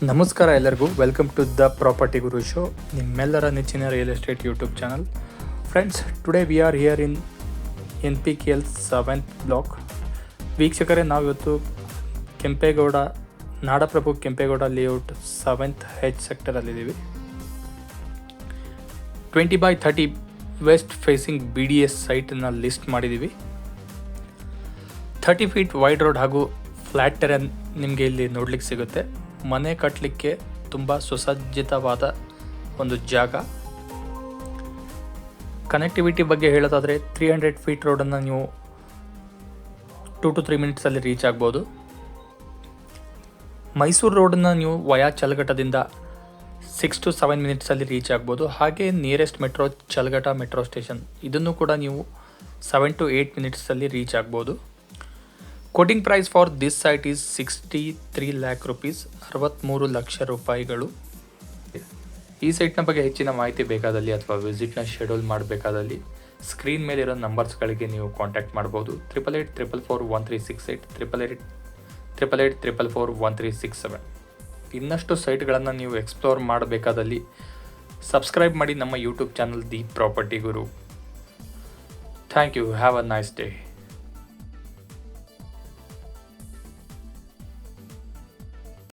ನಮಸ್ಕಾರ ಎಲ್ಲರಿಗೂ, welcome to the property Guru show, ನಿಮ್ಮೆಲ್ಲರ ನೆಚ್ಚಿನ real estate YouTube channel. Friends, today we are here in NPKL 7th block. ವೀಕ್ಷಕರೇ, ನಾವಿವತ್ತು Kempegowda, Nadaprabhu Kempegowda layout 7th H ಸೆಕ್ಟರಲ್ಲಿದ್ದೀವಿ. 20x30 ವೆಸ್ಟ್ ಫೇಸಿಂಗ್ BDS ಸೈಟನ್ನು list ಮಾಡಿದ್ದೀವಿ. 30 ಫೀಟ್ ವೈಡ್ ರೋಡ್ ಹಾಗೂ ಫ್ಲ್ಯಾಟ್ ಟೆರೆನ್ ನಿಮಗೆ ಇಲ್ಲಿ ನೋಡ್ಲಿಕ್ಕೆ ಸಿಗುತ್ತೆ. ಮನೆ ಕಟ್ಟಲಿಕ್ಕೆ ತುಂಬ ಸುಸಜ್ಜಿತವಾದ ಒಂದು ಜಾಗ. ಕನೆಕ್ಟಿವಿಟಿ ಬಗ್ಗೆ ಹೇಳೋದಾದರೆ 300 ಫೀಟ್ ರೋಡನ್ನು ನೀವು 2 to 3 ಮಿನಿಟ್ಸಲ್ಲಿ ರೀಚ್ ಆಗ್ಬೋದು. ಮೈಸೂರು ರೋಡನ್ನು ನೀವು ವಯಾ ಚಲಘಟ್ಟದಿಂದ 6 to 7 ಮಿನಿಟ್ಸಲ್ಲಿ ರೀಚ್ ಆಗ್ಬೋದು. ಹಾಗೆ nearest metro Chalaghatta metro station, ಇದನ್ನು ಕೂಡ ನೀವು 7 to 8 ಮಿನಿಟ್ಸಲ್ಲಿ ರೀಚ್ ಆಗ್ಬೋದು. Quoting price for this site is 63 lakh rupees, 63 lakh ರೂಪಾಯಿಗಳು. ಈ ಸೈಟ್ನ ಬಗ್ಗೆ ಹೆಚ್ಚಿನ ಮಾಹಿತಿ ಬೇಕಾದಲ್ಲಿ ಅಥವಾ ವಿಸಿಟ್ನ ಶೆಡ್ಯೂಲ್ ಮಾಡಬೇಕಾದಲ್ಲಿ ಸ್ಕ್ರೀನ್ ಮೇಲಿರೋ ನಂಬರ್ಸ್ಗಳಿಗೆ ನೀವು ಕಾಂಟ್ಯಾಕ್ಟ್ ಮಾಡ್ಬೋದು. 88844136 88844137. ಇನ್ನಷ್ಟು ಸೈಟ್ಗಳನ್ನು ನೀವು ಎಕ್ಸ್ಪ್ಲೋರ್ ಮಾಡಬೇಕಾದಲ್ಲಿ ಸಬ್ಸ್ಕ್ರೈಬ್ ಮಾಡಿ ನಮ್ಮ YouTube channel the property guru. Thank you. Have a nice day.